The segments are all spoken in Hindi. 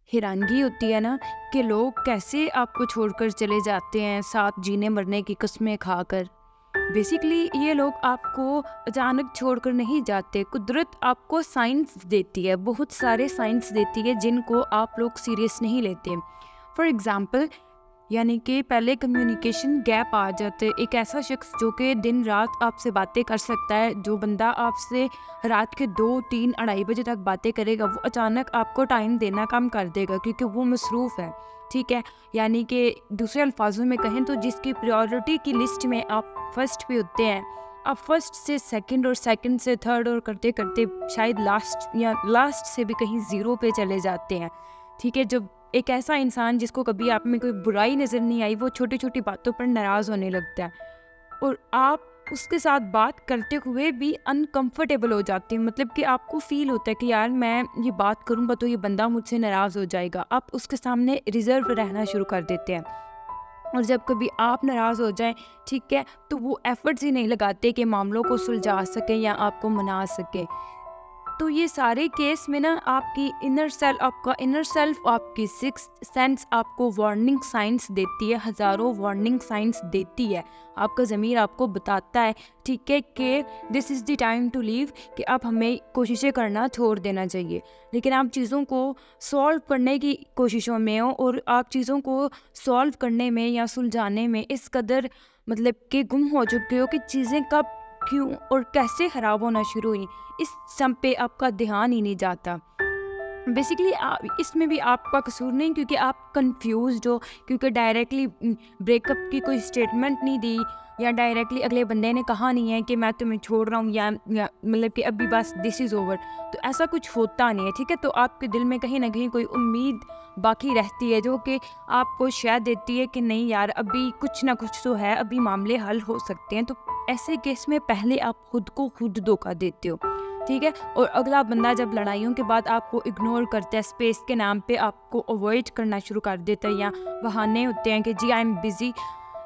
हैरानगी होती है ना कि लोग कैसे आपको छोड़कर चले जाते हैं साथ जीने मरने की कस्में खाकर। बेसिकली ये लोग आपको अचानक छोड़कर नहीं जाते। कुदरत आपको साइंस देती है, बहुत सारे साइंस देती है जिनको आप लोग सीरियस नहीं लेते। फॉर एग्ज़ाम्पल, यानी कि पहले कम्युनिकेशन गैप आ जाते। एक ऐसा शख्स जो कि दिन रात आपसे बातें कर सकता है, जो बंदा आपसे रात के 2, 3, 2:30 बजे तक बातें करेगा, वो अचानक आपको टाइम देना कम कर देगा क्योंकि वो मसरूफ़ है। ठीक है, यानी कि दूसरे अल्फाजों में कहें तो जिसकी प्रायोरिटी की लिस्ट में आप फर्स्ट पे होते हैं, आप फर्स्ट से सेकंड और सेकंड से थर्ड और करते करते शायद लास्ट या लास्ट से भी कहीं ज़ीरो पे चले जाते हैं। ठीक है, जब एक ऐसा इंसान जिसको कभी आप में कोई बुराई नज़र नहीं आई, वो छोटी छोटी बातों पर नाराज़ होने लगता है और आप उसके साथ बात करते हुए भी अनकंफर्टेबल हो जाते हैं। मतलब कि आपको फ़ील होता है कि यार मैं ये बात करूँगा तो ये बंदा मुझसे नाराज़ हो जाएगा। आप उसके सामने रिज़र्व रहना शुरू कर देते हैं और जब कभी आप नाराज़ हो जाएं, ठीक है, तो वो एफ़र्ट्स ही नहीं लगाते कि मामलों को सुलझा सकें या आपको मना सकें। तो ये सारे केस में ना आपकी आपका इनर सेल्फ आपकी सिक्स्थ सेंस आपको वार्निंग साइंस देती है, हज़ारों वार्निंग साइंस देती है। आपका ज़मीर आपको बताता है, ठीक है, कि this is the time to leave, कि अब हमें कोशिशें करना छोड़ देना चाहिए। लेकिन आप चीज़ों को सॉल्व करने की कोशिशों में हो और आप चीज़ों को सॉल्व करने में या सुलझाने में इस कदर मतलब कि गुम हो चुके हो कि चीज़ें कब, क्यों और कैसे ख़राब होना शुरू हुई, इस सब पे आपका ध्यान ही नहीं जाता। बेसिकली इसमें भी आपका कसूर नहीं, क्योंकि आप कंफ्यूज्ड हो, क्योंकि डायरेक्टली ब्रेकअप की कोई स्टेटमेंट नहीं दी या डायरेक्टली अगले बंदे ने कहा नहीं है कि मैं तुम्हें छोड़ रहा हूँ या मतलब कि अभी बस दिस इज़ ओवर। तो ऐसा कुछ होता नहीं है, ठीक है। तो आपके दिल में कहीं ना कहीं कोई उम्मीद बाकी रहती है जो कि आपको शायद देती है कि नहीं यार, अभी कुछ ना कुछ तो है, अभी मामले हल हो सकते हैं। तो ऐसे केस में पहले आप खुद को खुद धोखा देते हो, ठीक है। और अगला बंदा जब लड़ाइयों के बाद आपको इग्नोर करता है, स्पेस के नाम पे आपको अवॉइड करना शुरू कर देता है, या बहाने होते हैं कि जी आई एम बिजी,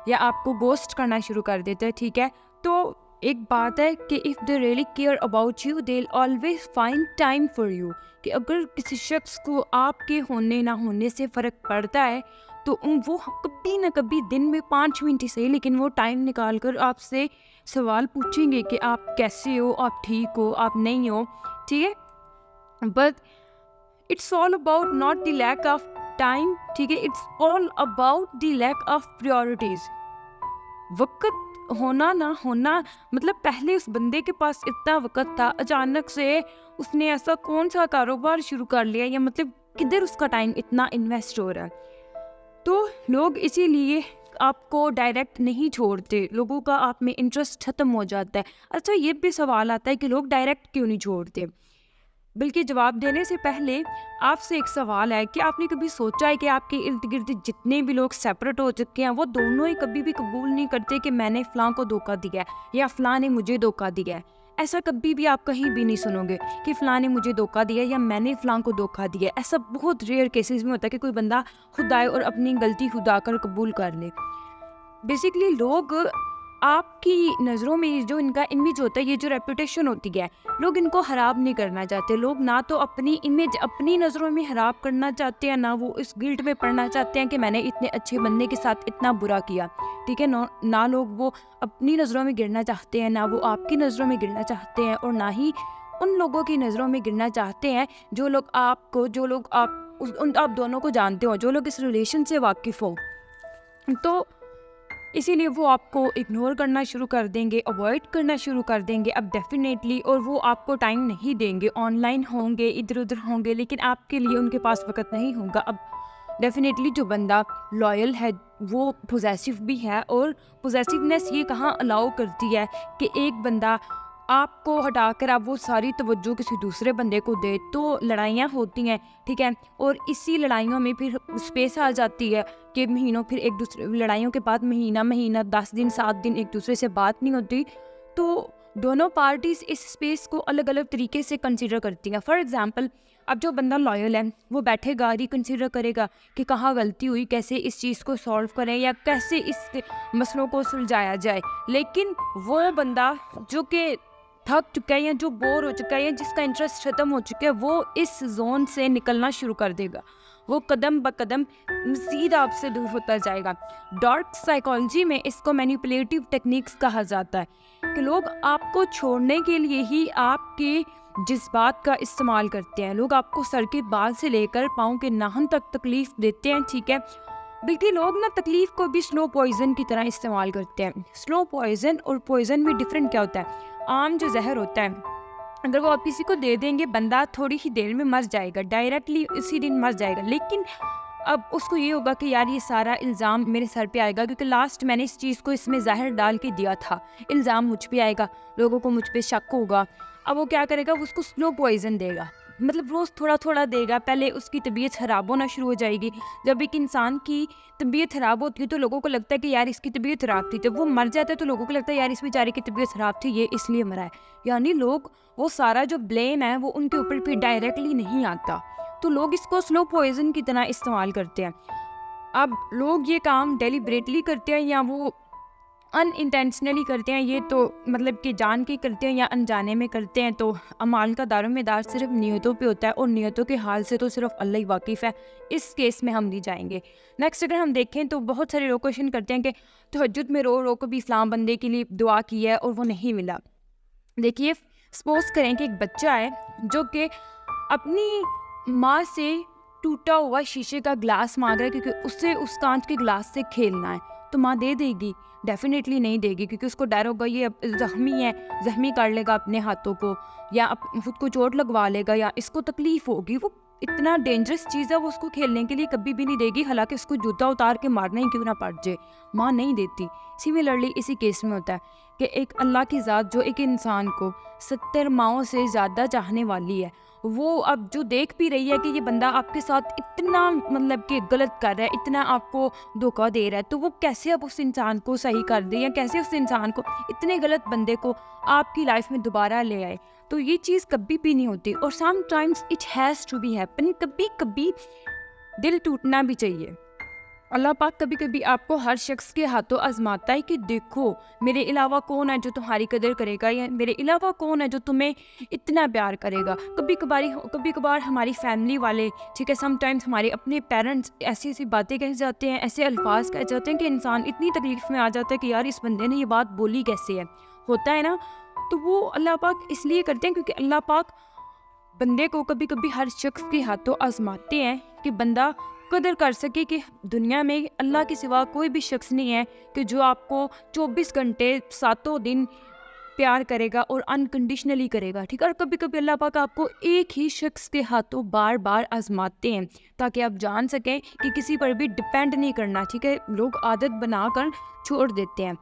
या आपको गोस्ट करना शुरू कर देता है, ठीक है। तो एक बात है कि if they really care about you they will always find time for you. कि अगर किसी शख्स को आपके होने ना होने से फ़र्क पड़ता है तो वो कभी ना कभी दिन में 5 मिनट ही सही, लेकिन वो टाइम निकाल कर आपसे सवाल पूछेंगे कि आप कैसे हो, आप ठीक हो, आप नहीं हो, ठीक है। But it's all about not the lack of time, ठीक है, it's all about the lack of priorities. वक्त होना ना होना, मतलब पहले उस बंदे के पास इतना वक्त था, अचानक से उसने ऐसा कौन सा कारोबार शुरू कर लिया, या मतलब किधर उसका टाइम इतना इन्वेस्ट हो रहा है। तो लोग इसीलिए आपको डायरेक्ट नहीं छोड़ते, लोगों का आप में इंटरेस्ट खत्म हो जाता है। अच्छा, ये भी सवाल आता है कि लोग डायरेक्ट क्यों नहीं छोड़ते। बल्कि जवाब देने से पहले आपसे एक सवाल है कि आपने कभी सोचा है कि आपके इर्द गिर्द जितने भी लोग सेपरेट हो चुके हैं, वो दोनों ही कभी भी कबूल नहीं करते कि मैंने फ़लाँ को धोखा दिया है या फ़लाँ ने मुझे धोखा दिया है। ऐसा कभी भी आप कहीं भी नहीं सुनोगे कि फ़लाँ ने मुझे धोखा दिया या मैंने फ़लाँ को धोखा दिया है। ऐसा बहुत रेयर केसेस में होता है कि कोई बंदा खुद आए और अपनी गलती खुद आकर कबूल कर ले। बेसिकली लोग आपकी नज़रों में जो इनका इमेज होता है, ये जो रेपुटेशन होती है, लोग इनको ख़राब नहीं करना चाहते। लोग ना तो अपनी इमेज अपनी नज़रों में ख़राब करना चाहते हैं, ना वो इस गिल्ट में पड़ना चाहते हैं कि मैंने इतने अच्छे बंदे के साथ इतना बुरा किया, ठीक है। ना लोग वो अपनी नज़रों में गिरना चाहते हैं, ना वो आपकी नज़रों में गिरना चाहते हैं, और ना ही उन लोगों की नज़रों में गिरना चाहते हैं जो लोग आप दोनों को जानते हो, जो लोग इस रिलेशन से वाकिफ़ हो। तो इसीलिए वो आपको इग्नोर करना शुरू कर देंगे, अवॉइड करना शुरू कर देंगे अब डेफ़िनेटली, और वो आपको टाइम नहीं देंगे। ऑनलाइन होंगे, इधर-उधर होंगे, लेकिन आपके लिए उनके पास वक़्त नहीं होगा। अब डेफ़िनेटली जो बंदा लॉयल है, वो पॉसेसिव भी है, और पॉसेसिवनेस ये कहाँ अलाउ करती है कि एक बंदा आपको हटाकर आप वो सारी तवज्जो किसी दूसरे बंदे को दे। तो लड़ाइयाँ होती हैं, ठीक है, और इसी लड़ाइयों में फिर स्पेस आ जाती है कि महीनों, फिर एक दूसरे लड़ाइयों के बाद महीना 10 दिन 7 दिन एक दूसरे से बात नहीं होती। तो दोनों पार्टीज इस स्पेस को अलग अलग तरीके से कंसीडर करती हैं। फॉर एग्जांपल, अब जो बंदा लॉयल है वो बैठेगा, रिकंसीडर करेगा कि कहाँ गलती हुई, कैसे इस चीज़ को सॉल्व करें या कैसे इस मसलों को सुलझाया जाए। लेकिन वो बंदा जो कि थक चुका है या जो बोर हो चुका है या जिसका इंटरेस्ट ख़त्म हो चुका है, वो इस जोन से निकलना शुरू कर देगा। वो कदम ब कदम मज़ीद आपसे दूर होता जाएगा। डार्क साइकोलॉजी में इसको मैनिपुलेटिव टेक्निक्स कहा जाता है कि लोग आपको छोड़ने के लिए ही आपके जज्बात का इस्तेमाल करते हैं। लोग आपको सर के बाल से लेकर पाँव के नाखून तक तकलीफ़ देते हैं, ठीक है। बल्कि लोग ना तकलीफ़ को भी स्लो पॉइज़न की तरह इस्तेमाल करते हैं। स्लो पॉइज़न और पॉइज़न में डिफरेंट क्या होता है? आम जो जहर होता है, अगर वो आप किसी को दे देंगे, बंदा थोड़ी ही देर में मर जाएगा, डायरेक्टली उसी दिन मर जाएगा। लेकिन अब उसको ये होगा कि यार ये सारा इल्ज़ाम मेरे सर पे आएगा, क्योंकि लास्ट मैंने इस चीज़ को इसमें ज़हर डाल के दिया था, इल्ज़ाम मुझ पे आएगा, लोगों को मुझ पे शक होगा। अब वो क्या करेगा? वो उसको स्लो पॉइज़न देगा, मतलब रोज़ थोड़ा थोड़ा देगा। पहले उसकी तबीयत ख़राब होना शुरू हो जाएगी। जब एक इंसान की तबीयत ख़राब होती है तो लोगों को लगता है कि यार इसकी तबीयत ख़राब थी। जब वो मर जाता है तो लोगों को लगता है यार इस बेचारे की तबीयत ख़राब थी, ये इसलिए मरा है। यानी लोग वो सारा जो ब्लेम है वो उनके ऊपर फिर डायरेक्टली नहीं आता, तो लोग इसको स्लो पॉइज़न की तरह इस्तेमाल करते हैं। अब लोग ये काम डेलिब्रेटली करते हैं या वो अनइंटेंशनली करते हैं, ये तो मतलब कि जान के करते हैं या अनजाने में करते हैं, तो अमाल का दारोमदार सिर्फ नियतों पे होता है, और नियतों के हाल से तो सिर्फ अल्लाह ही वाकिफ़ है। इस केस में हम नहीं जाएंगे। नेक्स्ट अगर हम देखें तो बहुत सारे लोग क्वेश्चन करते हैं कि तहज्जुद में रो रो को भी इस्लाम बंदे के लिए दुआ की है और वो नहीं मिला। देखिए, सपोज करें कि एक बच्चा है जो कि अपनी माँ से टूटा हुआ शीशे का ग्लास मांग रहा है क्योंकि उसे उस कांच के ग्लास से खेलना है, तो माँ दे देगी? डेफिनेटली नहीं देगी, क्योंकि उसको डर होगा ये अब ज़ख्मी है, ज़ख्मी कर लेगा अपने हाथों को, या खुद को चोट लगवा लेगा, या इसको तकलीफ़ होगी। वो इतना डेंजरस चीज़ है, वो उसको खेलने के लिए कभी भी नहीं देगी, हालांकि उसको जूता उतार के मारना ही क्यों ना पड़ जाए, माँ नहीं देती। सिमिलरली इसी केस में होता है कि एक अल्लाह की ज़ात जो एक इंसान को 70 माओं से ज़्यादा चाहने वाली है, वो अब जो देख भी रही है कि ये बंदा आपके साथ इतना मतलब कि गलत कर रहा है, इतना आपको धोखा दे रहा है, तो वो कैसे अब उस इंसान को सही कर दे, या कैसे उस इंसान को, इतने गलत बंदे को आपकी लाइफ में दोबारा ले आए। तो ये चीज़ कभी भी नहीं होती, और sometimes it has to be happen. कभी कभी दिल टूटना भी चाहिए। अल्लाह पाक कभी कभी आपको हर शख्स के हाथों आजमाता है कि देखो मेरे अलावा कौन है जो तुम्हारी कदर करेगा, या मेरे अलावा कौन है जो तुम्हें इतना प्यार करेगा। कभी कभार हमारी फैमिली वाले, ठीक है, समटाइम्स हमारे अपने पेरेंट्स ऐसी ऐसी बातें कह जाते हैं, ऐसे अल्फाज कह जाते हैं कि इंसान इतनी तकलीफ में आ जाता है कि यार इस बंदे ने ये बात बोली कैसे है, होता है ना। तो वो अल्लाह पाक इसलिए करते हैं क्योंकि अल्लाह पाक बंदे को कभी कभी हर शख्स के हाथों आजमाते हैं कि बंदा कदर कर सके कि दुनिया में अल्लाह के सिवा कोई भी शख्स नहीं है कि जो आपको 24 घंटे 7 दिन प्यार करेगा और अनकंडीशनली करेगा, ठीक है। और कभी कभी अल्लाह पाक आपको एक ही शख्स के हाथों बार बार आजमाते हैं ताकि आप जान सकें कि किसी पर भी डिपेंड नहीं करना, ठीक है। लोग आदत बनाकर छोड़ देते हैं।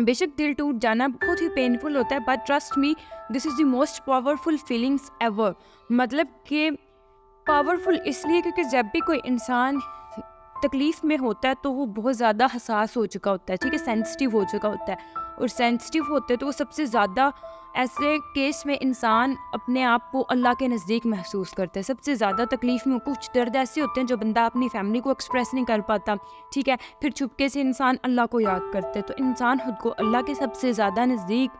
बेशक दिल टूट जाना बहुत ही पेनफुल होता है, but trust me this is the most powerful feelings ever. मतलब कि पावरफुल इसलिए क्योंकि जब भी कोई इंसान तकलीफ़ में होता है तो वो बहुत ज़्यादा हसास हो चुका होता है, ठीक है, सेंसिटिव हो चुका होता है। और सेंसिटिव होते तो वो सबसे ज़्यादा ऐसे केस में इंसान अपने आप को अल्लाह के नज़दीक महसूस करता है। सबसे ज़्यादा तकलीफ़ में कुछ दर्द ऐसे होते हैं जो बंदा अपनी फैमिली को एक्सप्रेस नहीं कर पाता, ठीक है। फिर चुपके से इंसान अल्लाह को याद करता है, तो इंसान खुद को अल्लाह के सबसे ज़्यादा नज़दीक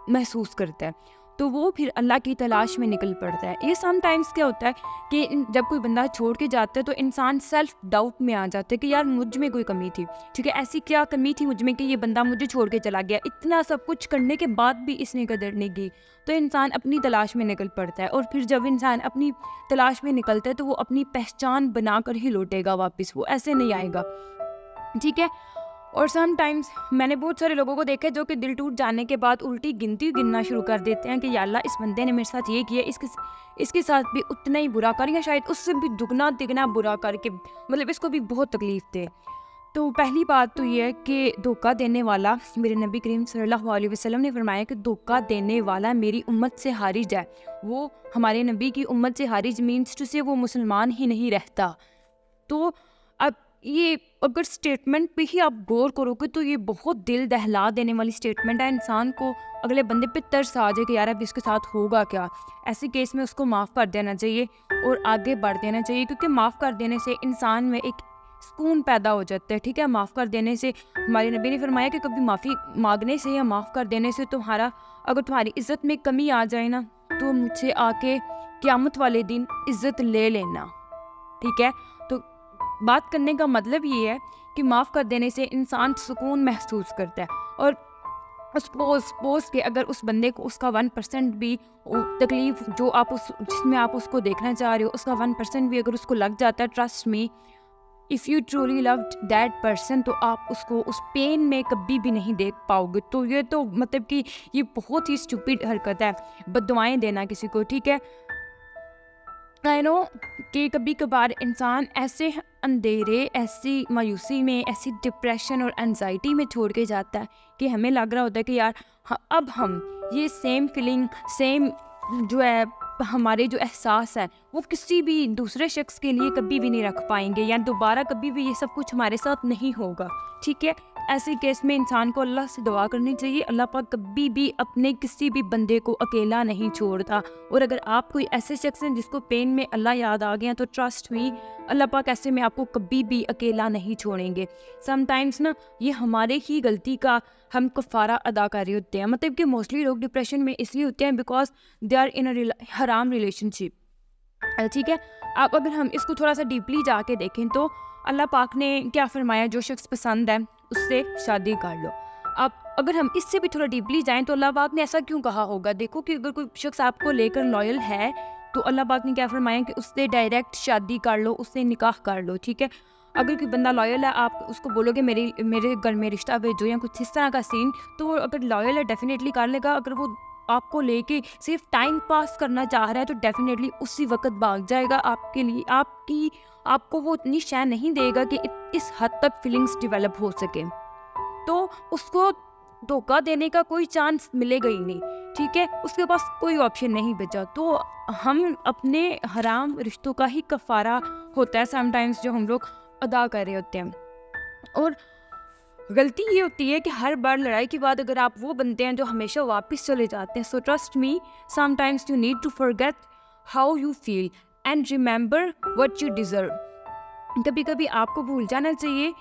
महसूस करता है, तो वो फिर अल्लाह की तलाश में निकल पड़ता है। ये समटाइम्स क्या होता है कि जब कोई बंदा छोड़ के जाता है तो इंसान सेल्फ डाउट में आ जाता है कि यार मुझ में कोई कमी थी, ठीक है, ऐसी क्या कमी थी मुझ में कि ये बंदा मुझे छोड़ के चला गया, इतना सब कुछ करने के बाद भी इसने कदर नहीं की। तो इंसान अपनी तलाश में निकल पड़ता है, और फिर जब इंसान अपनी तलाश में निकलता है तो वो अपनी पहचान बना कर ही लौटेगा वापस, वो ऐसे नहीं आएगा, ठीक है। और समटाइम्स मैंने बहुत सारे लोगों को देखा है जो कि दिल टूट जाने के बाद उल्टी गिनती गिनना शुरू कर देते हैं कि या अल्लाह इस बंदे ने मेरे साथ ये किया, इसके साथ भी उतना ही बुरा कर, या शायद उससे भी दुगना तिगना बुरा करके मतलब इसको भी बहुत तकलीफ़ दे। तो पहली बात तो ये है कि धोखा देने वाला, मेरे नबी करीम सल्लल्लाहु अलैहि वसल्लम ने फरमाया कि धोखा देने वाला मेरी उम्मत से हारिज है। वो हमारे नबी की उम्मत से हारिज मीन्स टू से वो मुसलमान ही नहीं रहता। तो अब ये अगर स्टेटमेंट पे ही आप गौर करोगे तो ये बहुत दिल दहला देने वाली स्टेटमेंट है। इंसान को अगले बंदे पे तरस आ जाए कि यार अब इसके साथ होगा क्या। ऐसे केस में उसको माफ़ कर देना चाहिए और आगे बढ़ देना चाहिए, क्योंकि माफ़ कर देने से इंसान में एक सुकून पैदा हो जाता है, ठीक है। माफ़ कर देने से हमारे नबी ने फरमाया कि कभी माफ़ी मांगने से या माफ़ कर देने से अगर तुम्हारी इज़्ज़त में कमी आ जाए ना, तो मुझसे आके क़यामत वाले दिन इज़्ज़त ले लेना, ठीक है। तो बात करने का मतलब ये है कि माफ़ कर देने से इंसान सुकून महसूस करता है। और सपोज कि अगर उस बंदे को उसका 1% भी तकलीफ़ जो आप उस जिसमें आप उसको देखना चाह रहे हो, उसका 1% भी अगर उसको लग जाता है, trust me, if you truly loved that person, तो आप उसको उस पेन में कभी भी नहीं देख पाओगे। तो ये तो मतलब कि ये बहुत ही स्टूपिड हरकत है, बद्दुआएं देना किसी को, ठीक है। आई नो कि कभी कभार इंसान ऐसे अंधेरे, ऐसी मायूसी में, ऐसी डिप्रेशन और एनजाइटी में छोड़ के जाता है कि हमें लग रहा होता है कि यार अब हम ये सेम फीलिंग, सेम जो है हमारे जो एहसास है वो किसी भी दूसरे शख्स के लिए कभी भी नहीं रख पाएंगे, या दोबारा कभी भी ये सब कुछ हमारे साथ नहीं होगा, ठीक है। ऐसे केस में इंसान को अल्लाह से दुआ करनी चाहिए, अल्लाह पाक कभी भी अपने किसी भी बंदे को अकेला नहीं छोड़ता। और अगर आप कोई ऐसे शख्स हैं जिसको पेन में अल्लाह याद आ गया, तो ट्रस्ट मी, अल्लाह पाक ऐसे में आपको कभी भी अकेला नहीं छोड़ेंगे। समटाइम्स ना ये हमारे ही गलती का हम कफ़ारा अदा कर रहे होते हैं। मतलब कि मोस्टली लोग डिप्रेशन में इसलिए होते हैं बिकॉज दे आर इन अ हराम रिलेशनशिप, ठीक है। अब अगर हम इसको थोड़ा सा डीपली जाके देखें तो अल्लाह पाक ने क्या फरमाया, जो शख्स पसंद है उससे शादी कर लो। अब अगर हम इससे भी थोड़ा डीपली जाएं तो अल्लाह पाक ने ऐसा क्यों कहा होगा? देखो कि अगर कोई शख्स आपको लेकर लॉयल है तो अल्लाह पाक ने क्या फरमाया कि उससे डायरेक्ट शादी कर लो, उससे निकाह कर लो, ठीक है। अगर कोई बंदा लॉयल है, आप उसको बोलोगे मेरे घर में रिश्ता भेजो या कुछ इस तरह का सीन, तो वो अगर लॉयल है डेफिनेटली कर लेगा। अगर वो आपको लेके सिर्फ टाइम पास करना चाह रहा है तो डेफिनेटली उसी वक्त भाग जाएगा आपके लिए। आपको वो इतनी शय नहीं देगा कि इस हद तक फीलिंग्स डेवलप हो सके, तो उसको धोखा देने का कोई चांस मिलेगा ही नहीं, ठीक है। उसके पास कोई ऑप्शन नहीं बचा। तो हम अपने हराम रिश्तों का ही कफ़ारा होता है समटाइम्स जो हम लोग अदा कर रहे होते हैं। और गलती ये होती है कि हर बार लड़ाई के बाद अगर आप वो बनते हैं जो हमेशा वापस चले जाते हैं। So trust me, sometimes you need to forget how you feel and remember what you deserve. कभी कभी आपको भूल जाना चाहिए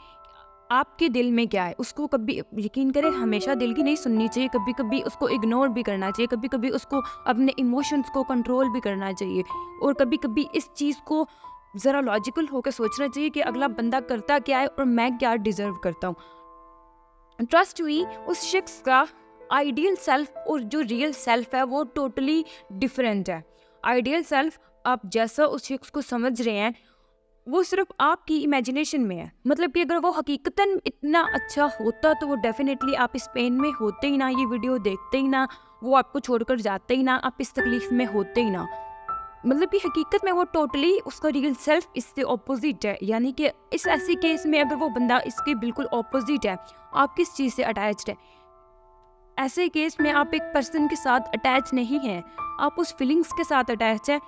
आपके दिल में क्या है। उसको कभी, यकीन करें, हमेशा दिल की नहीं सुननी चाहिए, कभी कभी उसको इग्नोर भी करना चाहिए, कभी कभी उसको अपने इमोशंस को कंट्रोल भी करना चाहिए। और कभी कभी इस चीज़ को ज़रा लॉजिकल होकर सोचना चाहिए कि अगला बंदा करता क्या है और मैं क्या डिज़र्व करता हूँ। ट्रस्ट मी, उस शख्स का आइडियल सेल्फ और जो रियल सेल्फ है वो टोटली डिफरेंट है। आइडियल सेल्फ आप जैसा उस शख्स को समझ रहे हैं वो सिर्फ आपकी इमेजिनेशन में है। मतलब कि अगर वो हकीकतन इतना अच्छा होता तो वो डेफिनेटली आप इस पेन में होते ही ना, ये वीडियो देखते ही ना, वो आपको छोड़कर जाते ही ना, आप इस तकलीफ में होते ही ना। मतलब कि हकीकत में वो टोटली उसका रियल सेल्फ इससे ऑपोजिट है। यानी कि इस ऐसे केस में अगर वो बंदा इसके बिल्कुल ऑपोजिट है, आप किस चीज़ से अटैच्ड है? ऐसे केस में आप एक पर्सन के साथ अटैच नहीं हैं, आप उस फीलिंग्स के साथ अटैच है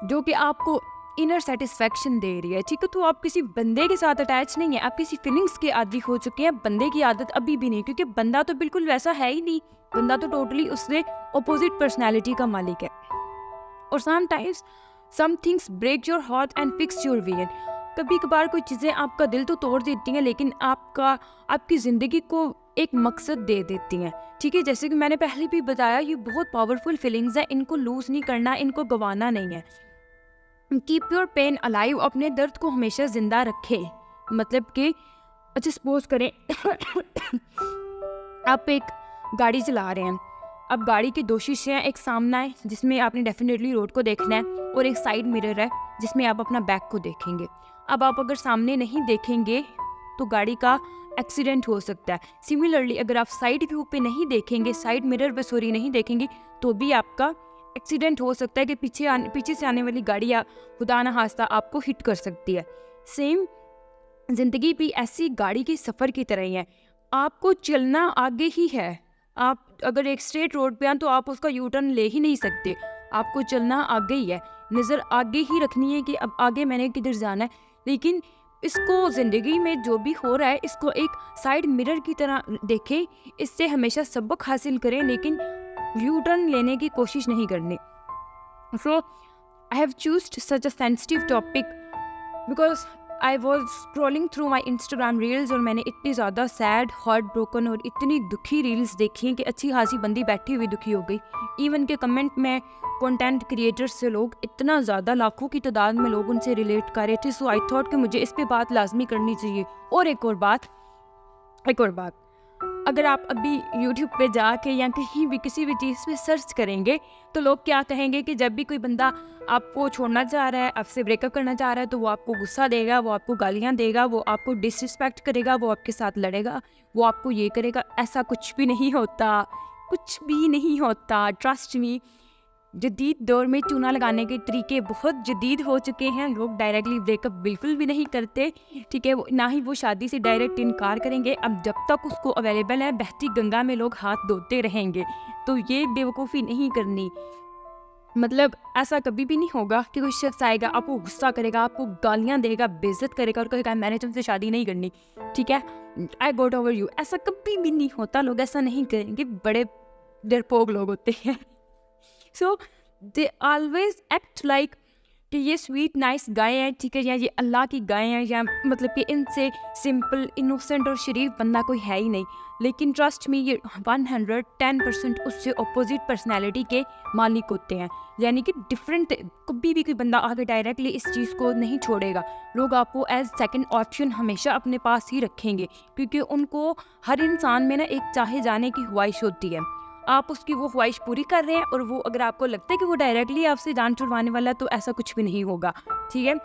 जो कि आपको इनर सेटिस्फैक्शन दे रही है, ठीक है। तो आप किसी बंदे के साथ अटैच नहीं है, आप किसी फीलिंग्स के आदी हो चुके हैं। बंदे की आदत अभी भी नहीं, क्योंकि बंदा तो बिल्कुल वैसा है ही नहीं। बंदा तो टोटली उससे ऑपोजिट पर्सनैलिटी का मालिक है। और sometimes some things break your heart and fix your vision. कभी कभार कोई चीज़ें आपका दिल तो तोड़ देती हैं लेकिन आपकी ज़िंदगी को एक मकसद दे देती हैं, ठीक है। जैसे कि मैंने पहले भी बताया, ये बहुत पावरफुल फीलिंग्स हैं, इनको लूज़ नहीं करना, इनको गंवाना नहीं है। कीप योर पेन अलाइव, अपने दर्द को हमेशा ज़िंदा रखे। मतलब कि अच्छा सपोज करें आप एक गाड़ी चला रहे हैं, अब गाड़ी के दो शीशे हैं, एक सामना है जिसमें आपने डेफिनेटली रोड को देखना है और एक साइड मिरर है जिसमें आप अपना बैक को देखेंगे। अब आप अगर सामने नहीं देखेंगे तो गाड़ी का एक्सीडेंट हो सकता है। सिमिलरली अगर आप साइड व्यू पे नहीं देखेंगे, साइड मिरर पे सॉरी नहीं देखेंगे, तो भी आपका एक्सीडेंट हो सकता है कि पीछे से आने वाली गाड़ी या खुदा ना खास्ता आपको हिट कर सकती है। सेम ज़िंदगी भी ऐसी गाड़ी के सफ़र की तरह ही है, आपको चलना आगे ही है। आप अगर एक स्ट्रेट रोड पे हैं तो आप उसका यू टर्न ले ही नहीं सकते, आपको चलना आगे ही है, नज़र आगे ही रखनी है कि अब आगे मैंने किधर जाना है। लेकिन इसको ज़िंदगी में जो भी हो रहा है इसको एक साइड मिरर की तरह देखें, इससे हमेशा सबक हासिल करें, लेकिन यू टर्न लेने की कोशिश नहीं करनी। So I have choosed such a sensitive topic because I was scrolling through my Instagram reels और मैंने इतनी ज़्यादा सैड, हार्ट ब्रोकन और इतनी दुखी रील्स देखी हैं कि अच्छी खासी बंदी बैठी हुई दुखी हो गई। इवन के कमेंट में कंटेंट क्रिएटर्स से लोग इतना ज़्यादा लाखों की तादाद में लोग उनसे रिलेट कर रहे थे। सो आई थॉट कि मुझे इस पे बात लाजमी करनी चाहिए। और एक और बात, अगर आप अभी YouTube पे जाके या कहीं भी किसी भी चीज़ पे सर्च करेंगे तो लोग क्या कहेंगे कि जब भी कोई बंदा आपको छोड़ना चाह रहा है, आपसे ब्रेकअप करना चाह रहा है, तो वो आपको गुस्सा देगा, वो आपको गालियाँ देगा, वो आपको डिसरिस्पेक्ट करेगा, वो आपके साथ लड़ेगा, वो आपको ये करेगा। ऐसा कुछ भी नहीं होता, कुछ भी नहीं होता। ट्रस्ट मी, जदीद दौर में चूना लगाने के तरीके बहुत जदीद हो चुके हैं। लोग डायरेक्टली ब्रेकअप बिल्कुल भी नहीं करते, ठीक है, ना ही वो शादी से डायरेक्ट इनकार करेंगे। अब जब तक उसको अवेलेबल है, बहती गंगा में लोग हाथ धोते रहेंगे। तो ये बेवकूफ़ी नहीं करनी। मतलब ऐसा कभी भी नहीं होगा कि कोई शख्स आएगा, आपको गुस्सा करेगा, आपको गालियाँ देगा, बेइज्जत करेगा और कहेगा मैंने तुमसे शादी नहीं करनी, ठीक है, आई गॉट ओवर यू। ऐसा कभी भी नहीं होता, लोग ऐसा नहीं करेंगे, बड़े डरपोक लोग होते हैं। सो दे ऑलवेज एक्ट लाइक कि ये स्वीट नाइस गाय हैं, ठीक है, या ये अल्लाह की गाय हैं, या मतलब कि इनसे सिंपल इनोसेंट और शरीफ बंदा कोई है ही नहीं। लेकिन ट्रस्ट मी, ये 110% उससे अपोजिट पर्सनैलिटी के मालिक होते हैं। यानी कि डिफरेंट, कभी भी कोई बंदा आगे डायरेक्टली इस चीज़ को नहीं छोड़ेगा। लोग आपको एज सेकंड ऑप्शन हमेशा अपने पास ही रखेंगे, क्योंकि उनको हर इंसान में ना एक चाहे जाने की ख्वाहिश होती है। आप उसकी वो ख्वाहिश पूरी कर रहे हैं, और वो अगर आपको लगता है कि वो डायरेक्टली आपसे जान छुड़वाने वाला है, तो ऐसा कुछ भी नहीं होगा, ठीक है।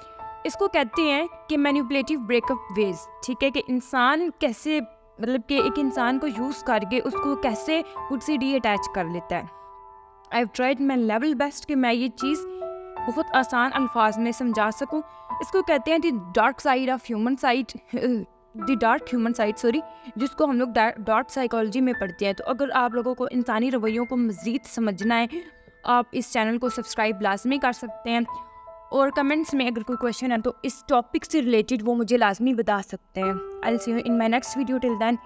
इसको कहते हैं कि मैनिपुलेटिव ब्रेकअप वेज, ठीक है, कि इंसान कैसे, मतलब कि एक इंसान को यूज़ करके उसको कैसे उससे डी अटैच कर लेता है। I have tried my level best कि मैं ये चीज़ बहुत आसान अल्फाज में समझा सकूं। इसको कहते हैं the dark side of human side, the dark human side, sorry, जिसको हम लोग डार्क साइकोलॉजी में पढ़ते हैं। तो अगर आप लोगों को इंसानी रवैयों को मज़ीद समझना है, आप इस चैनल को सब्सक्राइब लाजमी कर सकते हैं, और कमेंट्स में अगर कोई क्वेश्चन है तो इस टॉपिक से रिलेटेड वो मुझे लाजमी बता सकते हैं। I will see you in my next video. Till then